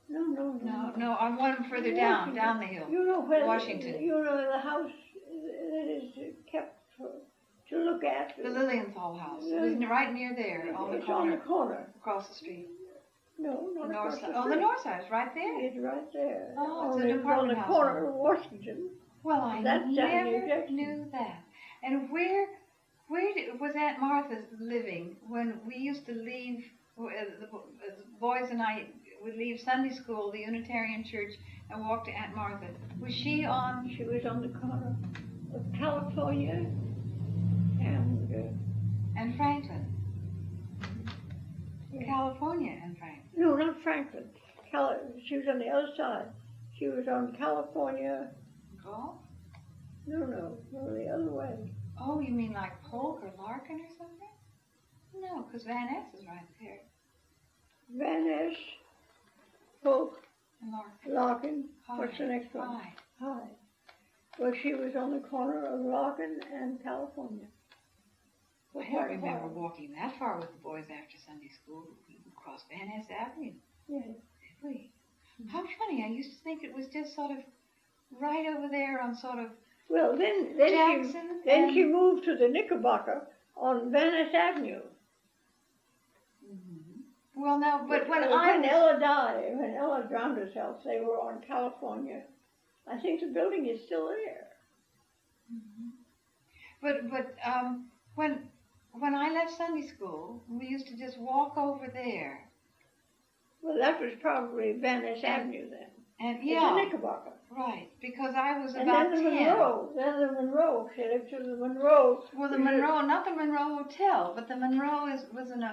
No, I'm one further down the hill. You know where Washington. You know the house that is kept to look at. The Lilienthal house. It was right near there, on the it's corner. on the corner. Across the street. No, not The north across side. the Oh, the street. north side is right there. It's right there. Oh, it's on an apartment on the house. corner of Washington. Well, I That's never knew that. And where was Aunt Martha living when we used to leave? The boys and I would leave Sunday school, the Unitarian Church, and walk to Aunt Martha. Was she on? She was on the corner of California and Franklin. California and Franklin. No, not Franklin. She was on the other side. She was on California. Gulf? No, the other way. Oh, you mean like Polk or Larkin or something? No, because Van Ness is right there. Van Ness, Polk, And Larkin. Hyde. What's the next one? Hyde. Well, she was on the corner of Larkin and California. I don't remember walking that far with the boys after Sunday school. We would cross Van Ness Avenue. Yes. Did we? How funny. I used to think it was just sort of right over there on sort of Well, then Jackson. she moved to the Knickerbocker on Van Ness Avenue. Mm-hmm. Well, now, but when Ella died, when Ella drowned herself, they were on California. I think the building is still there. Mm-hmm. But when I left Sunday school, we used to just walk over there. Well, that was probably Van Ness Avenue then. And It's a Knickerbocker. Right, because I was And about then 10. Then the Monroe, she lived to the Monroe. Well, the Monroe, not the Monroe Hotel, but the Monroe was an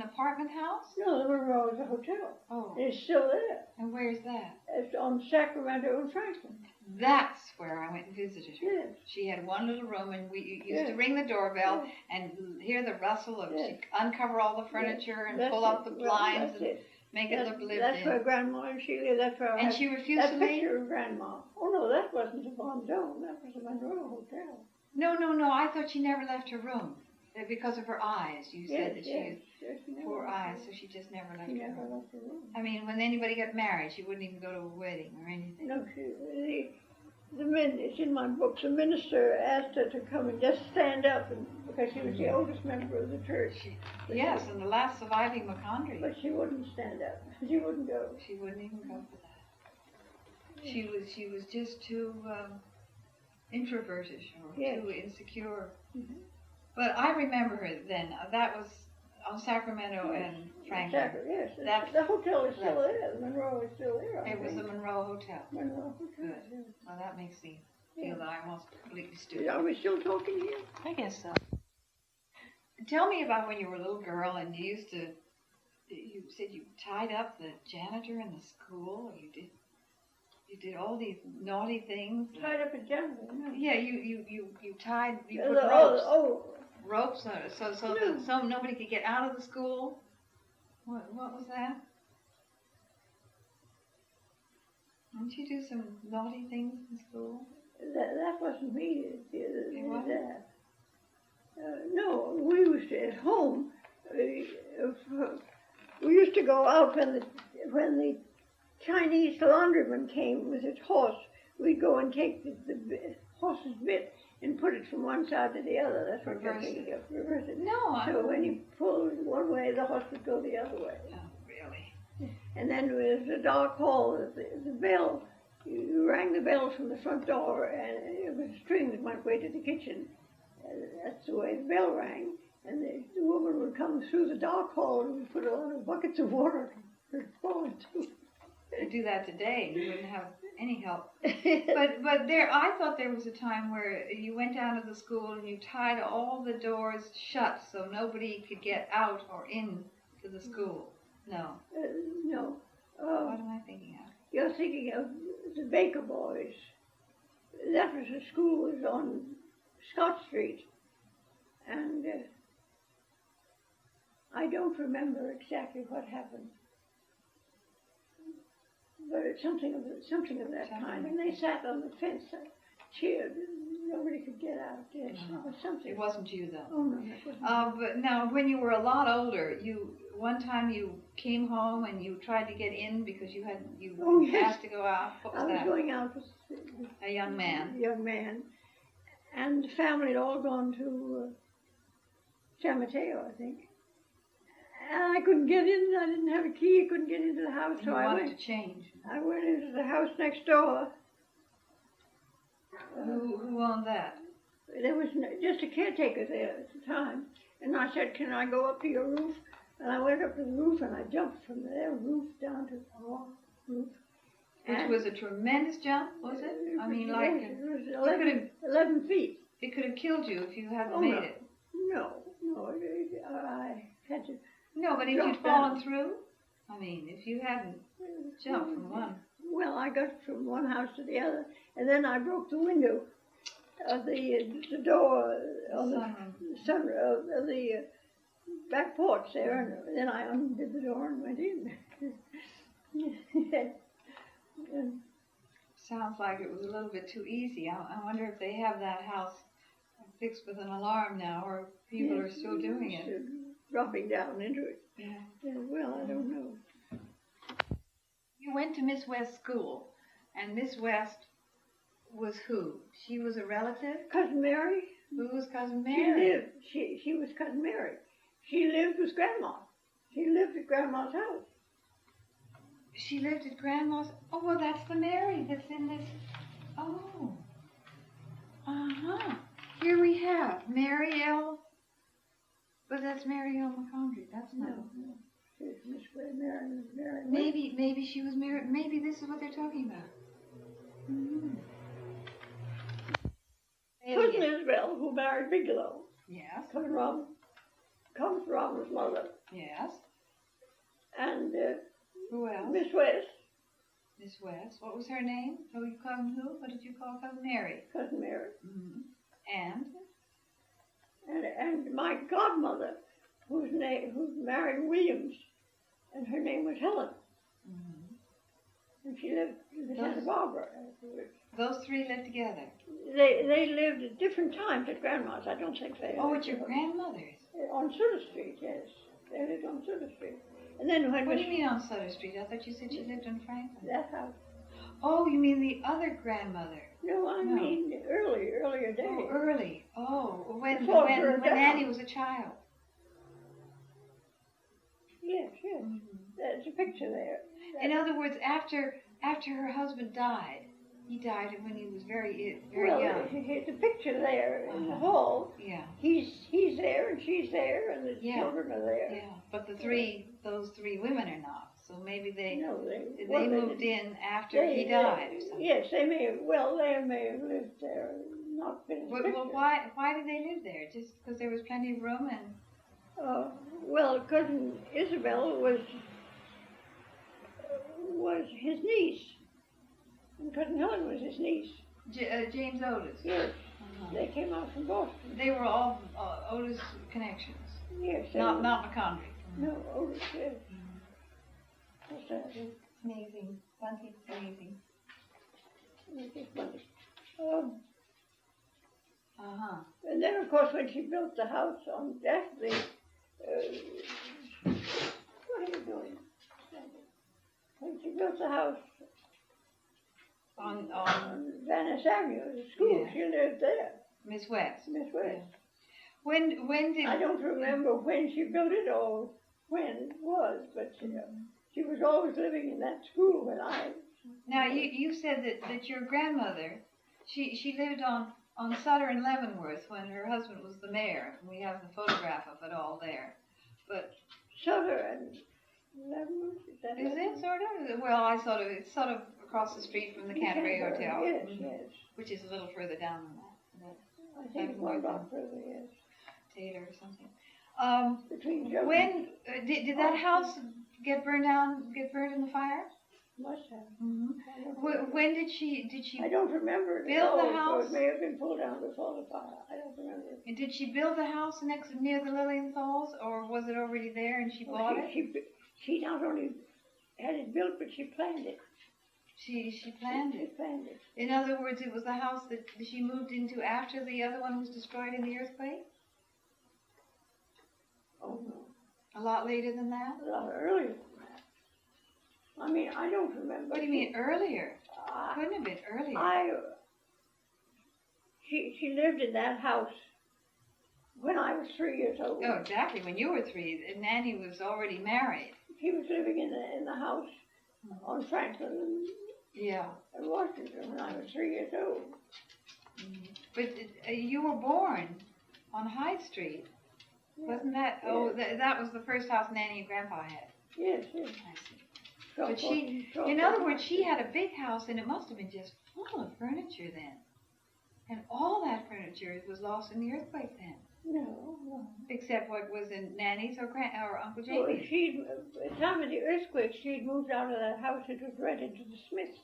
apartment house? No, the Monroe is a hotel. Oh. It's still there. And where's that? It's on Sacramento and Franklin. That's where I went and visited her. Yes. She had one little room, and we used to ring the doorbell and hear the rustle of. She'd uncover all the furniture and pull up the blinds and make it look lived in. That's where Grandma and she lived. That's where and she refused to that leave. picture of Grandma. Oh no, that wasn't the Von Dome. That was the Monroe Hotel. No. I thought she never left her room because of her eyes. You said that she had poor eyes, so she just never left her room. I mean, when anybody got married, she wouldn't even go to a wedding or anything. No, it's in my books. The minister asked her to come and just stand up, because she was the oldest member of the church. Yes, and the last surviving McCondry. But she wouldn't stand up. She wouldn't go. She wouldn't even go for that. She was just too introverted or too insecure. Mm-hmm. But I remember her then. That was on Sacramento and Franklin. Yes, the hotel is still there. The Monroe is still there. It was the Monroe Hotel. Monroe Hotel. Good. Yeah. Well, that makes me feel that I'm almost completely stupid. Are we still talking here? I guess so. Tell me about when you were a little girl and you said you tied up the janitor in the school, or you did all these naughty things. Tied up a janitor? No. Yeah, you put ropes so that nobody could get out of the school. What was that? Didn't you do some naughty things in school? That wasn't me. It wasn't? No, we was at home. We used to go out when the Chinese laundryman came with his horse. We'd go and take the horse's bit and put it from one side to the other. That's what you're thinking of. Reverse it. No. So when he pulled one way, the horse would go the other way. Oh, really? And then there was a dark hall. The bell, you rang the bell from the front door, and it was a string that went way to the kitchen. That's the way the bell rang. And the woman would come through the dark hall and we'd put a lot of buckets of water to fall into. You'd do that today, you wouldn't have any help. But I thought there was a time where you went down to the school and you tied all the doors shut so nobody could get out or in to the school. No. No. What am I thinking of? You're thinking of the Baker Boys. That was the school was on Scott Street, and I don't remember exactly what happened, but it's something of that kind. And they sat on the fence, cheered, and nobody could get out. Yes, it was something. It wasn't you, though. Oh no, it wasn't. But now, when you were a lot older, one time you came home and you tried to get in because you asked to go out. What was that? I was going out with a young man. A young man. And the family had all gone to San Mateo, I think. And I couldn't get in. I didn't have a key. I couldn't get into the house. So I went to change. I went into the house next door. Who owned that? There was just a caretaker there at the time. And I said, "Can I go up to your roof?" And I went up to the roof and I jumped from their roof down to our roof. Which was a tremendous jump, was it? I mean, like it was 11 feet. It could have killed you if you hadn't made it. No, I had to. No, but if you'd fallen through, I mean, if you hadn't jumped from one. Well, I got from one house to the other, and then I broke the window of the door on the of the back porch there, and then I undid the door and went in. Sounds like it was a little bit too easy. I wonder if they have that house fixed with an alarm now, or people are still doing it. Dropping down into it. Yeah. Well, I don't know. You went to Miss West's school, and Miss West was who? She was a relative? Cousin Mary. Who was Cousin Mary? She was Cousin Mary. She lived with Grandma. She lived at Grandma's house. She lived at Grandma's? Oh, well, that's the Mary that's in this. Oh. Uh-huh. Here we have Mary L. But that's Mary L. McCondry. That's not. No. She's Miss Mary. Maybe she was married. Maybe this is what they're talking about. Mm-hmm. Cousin Isabel, who married Bigelow. Yes. Comes Robin's mother. Yes. And who else? Miss West. Miss West. What was her name? Oh, you cousin who? What did you call Cousin Mary? Cousin Mary. Mm-hmm. And? And my godmother, who's married Williams, and her name was Helen. Mm-hmm. And she lived in Santa Barbara. Those three lived together? They lived at different times at Grandma's. I don't think they... Oh, at your grandmother's? On Sutter Street, yes. They lived on Sutter Street. And then when... What do you mean on Sutter Street? I thought you said you lived in Franklin. That house. Oh, you mean the other grandmother? No, I mean earlier days. Oh, early. Oh, when Nanny Annie was a child. Yes, yes. Mm-hmm. There's a picture there. In other words, after her husband died, he died when he was very young. Well, there's a picture there in the hall. Yeah. He's there and she's there and the children are there. Yeah, but those three women are not. So maybe they moved in after he died or something. Yes, they may have lived there, not been. Well, why did they live there? Just because there was plenty of room and. Well, cousin Isabel was his niece, and cousin Helen was his niece. James Otis. Yes, they came out from Boston. They were all Otis connections. Yes, not McCondry. No, Otis. Yes. What's that? It's amazing. Bunty's amazing. It's funny. And then, of course, when she built the house on Daphne, what are you doing? When she built the house on Van Ness Avenue, the school, she lived there. Miss West. Miss West. Yeah. When did... I don't remember when she built it or when it was, but she was always living in that school when I... Now, you said that your grandmother, she lived on Sutter and Leavenworth when her husband was the mayor. We have the photograph of it all there. But Sutter and Leavenworth? Is it sort of? Well, it's sort of across the street from the Canterbury Hotel. Yes, yes. Which is a little further down than that. I think it's one block further, yes. Taylor or something. Between when did that house get burned in the fire? Must have. Mm-hmm. When did she? I don't remember. Build the house. It may have been pulled down before the fire. I don't remember. And did she build the house near the Lilienthal's, or was it already there and she bought it? She not only had it built, but she planned it. She planned it. She planned it. In other words, it was the house that she moved into after the other one was destroyed in the earthquake? Oh no. A lot later than that? A lot earlier than that. I mean, I don't remember. What do you mean earlier? Couldn't have been earlier. She lived in that house when I was 3 years old. Oh, exactly. When you were 3, and Nanny was already married. She was living in the house on Franklin and Washington when I was 3 years old. But you were born on Hyde Street. Yeah. Wasn't that? Yeah. Oh, that was the first house Nanny and Grandpa had. Yes, yes. I see. But in other words, she had a big house, and it must have been just full of furniture then. And all that furniture was lost in the earthquake then. No. Except what was in Nanny's or Uncle Jamie's. Well, at the time of the earthquake, she'd moved out of that house. It was rented to the Smiths.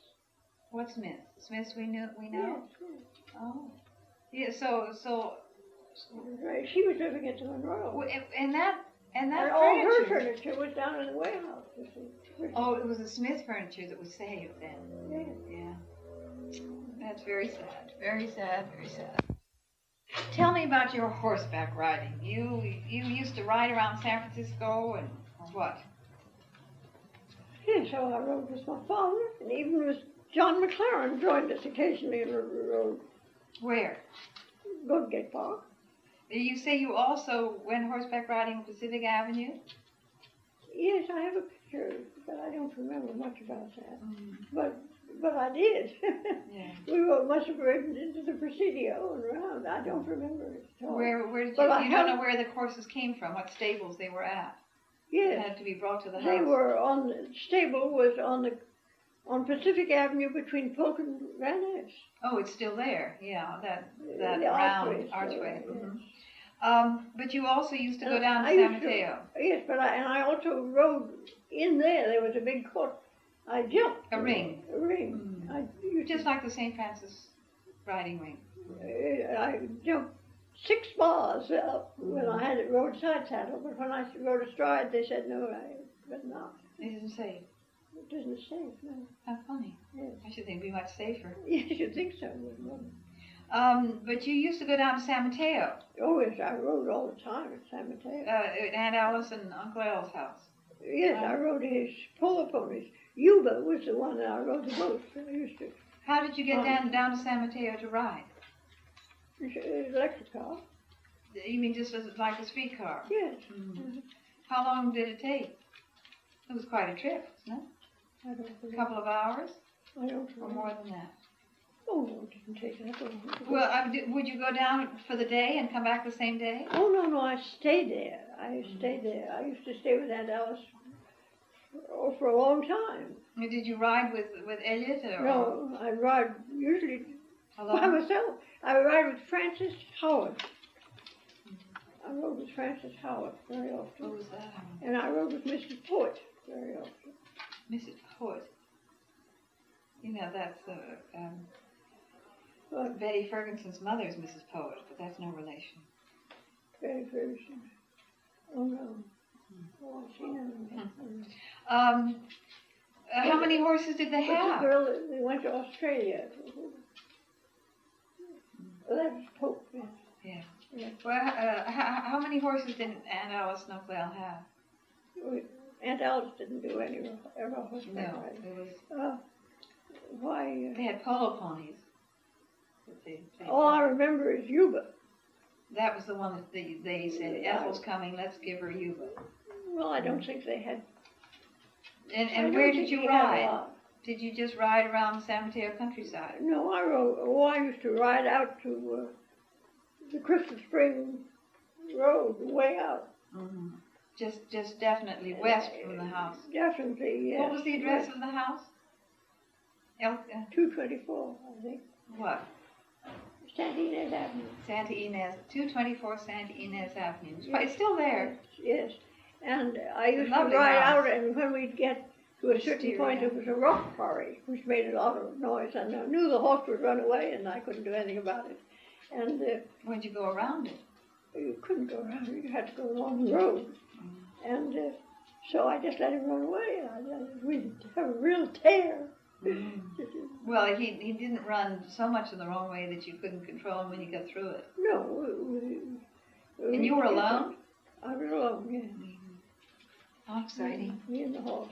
What Smiths? Smiths we know? Yes. Oh. Yeah, so right. She was living at the Monroe. And all her furniture was down in the warehouse. Oh, it was the Smith furniture that was saved then. Yeah. That's very sad. Very sad. Very sad. Tell me about your horseback riding. You used to ride around San Francisco or what? Yes, so I rode with my father, and even with John McLaren joined us occasionally in the road. Where? Goodgate Park. You say you also went horseback riding on Pacific Avenue? Yes, I have a picture, but I don't remember much about that. But I did. Yeah. We must have ridden into the Presidio and around. I don't remember it at all. Where did you don't know where the horses came from, what stables they were at? Yes. They had to be brought to the house. They were on, the stable was on Pacific Avenue between Polk and Van Ness. Oh, it's still there. Yeah, that the round archway. But you also used to go down to San Mateo. Yes, but I also rode in there. There was a big court I jumped. A ring. A ring. Mm. I used Just like the St. Francis riding ring. I jumped 6 bars up when I had a roadside saddle, but when I rode astride, they said no, I could not. It isn't safe. It isn't safe, no. How funny. Yes. I should think it'd be much safer. Yes, you think so. But you used to go down to San Mateo, Oh, yes, I rode all the time at San Mateo. at Aunt Alice and Uncle El's house. Yes, I rode his polo ponies. Yuba was the one that I rode the most. I used to. How did you get down to San Mateo to ride? Electric car. You mean just as like a streetcar? Yes. Mm. How long did it take? It was quite a trip, wasn't I don't it? know. A couple of hours I don't or know. more than that? Oh, no, it didn't take that long. Well, would you go down for the day and come back the same day? Oh, no, I stayed there. I stayed there. I used to stay with Aunt Alice for a long time. Did you ride with Elliot? Or No, I ride usually by alone? myself. I ride with Francis Howard. I rode with Francis Howard very What often. was that? And I rode with Mrs. Poet very often. Mrs. Poet. You know, that's But Betty Ferguson's mother's Mrs. Poet, but that's no relation. very, very soon. Oh, no. Oh, I see now. How many horses did they But the have? girl, they went to Australia. Well, that was Pope, yes. Yeah. Yeah. Well, how many horses did Aunt Alice and Uncle El have? Aunt Alice didn't do any ever horseback No, riding. it was. Why? They had polo ponies. All I remember is Yuba. That was the one that they said, Ethel's coming, let's give her Yuba. Well, I don't think they had. I And don't where think did you they had a ride? lot. Did you just ride around the San Mateo countryside? No, I rode. Oh, I used to ride out to the Crystal Spring Road, way out. Mm-hmm. Just definitely west from the house. Definitely, yes. What was the address of the house? 224, I think. What? Santa Ynez Avenue. Santa Ynez, 224 Santa Ynez Avenue. It's still there. Yes. And I used to Lovely ride house. out, and when we'd get to a certain Exterior. point, it was a rock quarry, which made a lot of noise. And I knew the horse would run away, and I couldn't do anything about it. And When'd you go around it? you couldn't go around; you had to go along the road. And so I just let him run away. We'd have a real tear. Well, he didn't run so much in the wrong way that you couldn't control him when you got through it. No. And you were alone? I was alone, yes. How exciting. Me and the horse.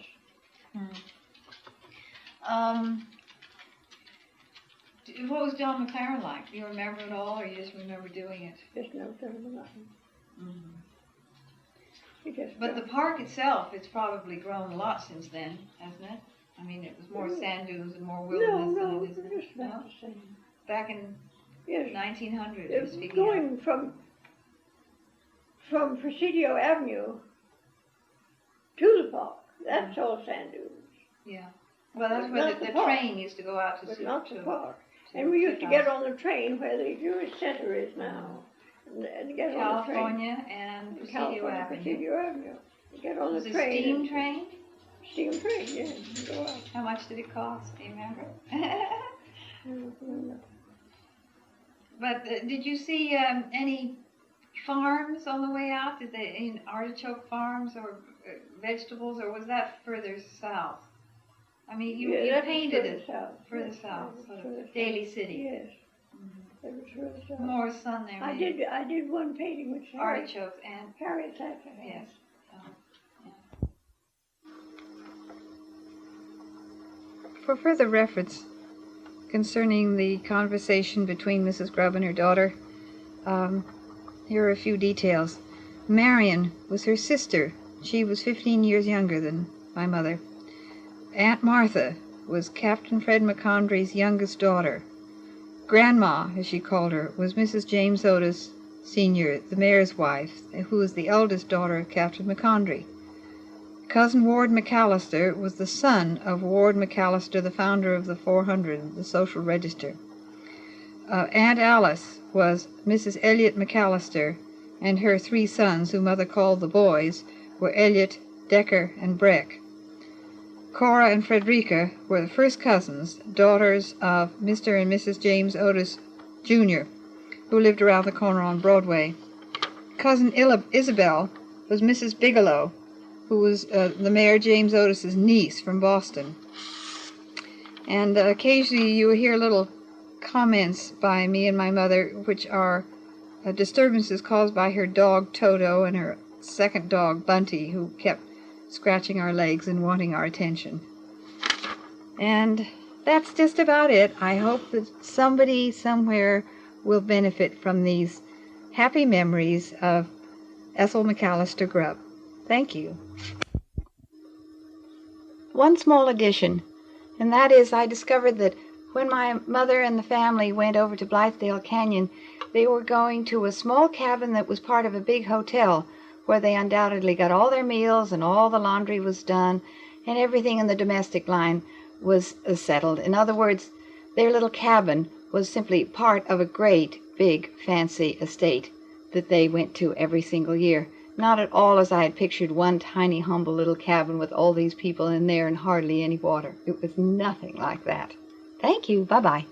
What was John McLaren like? Do you remember it all, or you just remember doing it? Just no telling nothing. Mm-hmm. He just But the park itself, it's probably grown a lot since then, hasn't it? I mean, it was more sand dunes and more wilderness no, than it is now. just about the same. Back in Yes, 1900, it's speaking of. going from Presidio Avenue to the park. That's all sand dunes, Yeah. Well, that's But where not the the park. train used to go out to but see not the to- park. to And we used to get Cookhouse. on the train where the Jewish Center is now, and get on the train. California and Presidio California, Avenue. Presidio Avenue. You get on Was the it train. steam train? Steam train, yes. You go out. How much did it cost? Do you remember? But did you see any farms on the way out? Did they any artichoke farms or vegetables, or was that further south? I mean, you that's painted further it south. further Yes, south, that was sort further of south. Daly City. Yes, that was further south. More sun there. I maybe. did one painting which Artichokes and Harriet Thatcher had. yes. For further reference concerning the conversation between Mrs. Grubb and her daughter, here are a few details. Marion was her sister. She was 15 years younger than my mother. Aunt Martha was Captain Fred McCondry's youngest daughter. Grandma, as she called her, was Mrs. James Otis, Sr., the mayor's wife, who was the eldest daughter of Captain McCondry. Cousin Ward McAllister was the son of Ward McAllister, the founder of the 400, the Social Register. Aunt Alice was Mrs. Elliot McAllister, and her 3 sons, whom Mother called the boys, were Elliot, Decker, and Breck. Cora and Frederica were the first cousins, daughters of Mr. and Mrs. James Otis, Jr., who lived around the corner on Broadway. Cousin Isabel was Mrs. Bigelow, who was the Mayor James Otis's niece from Boston. And occasionally you will hear little comments by me and my mother, which are disturbances caused by her dog Toto and her second dog Bunty, who kept scratching our legs and wanting our attention. And that's just about it. I hope that somebody somewhere will benefit from these happy memories of Ethel McAllister Grubb. Thank you. One small addition, and that is I discovered that when my mother and the family went over to Blythedale Canyon, they were going to a small cabin that was part of a big hotel, where they undoubtedly got all their meals and all the laundry was done and everything in the domestic line was settled. In other words, their little cabin was simply part of a great, big, fancy estate that they went to every single year. Not at all as I had pictured one tiny, humble little cabin with all these people in there and hardly any water. It was nothing like that. Thank you. Bye-bye.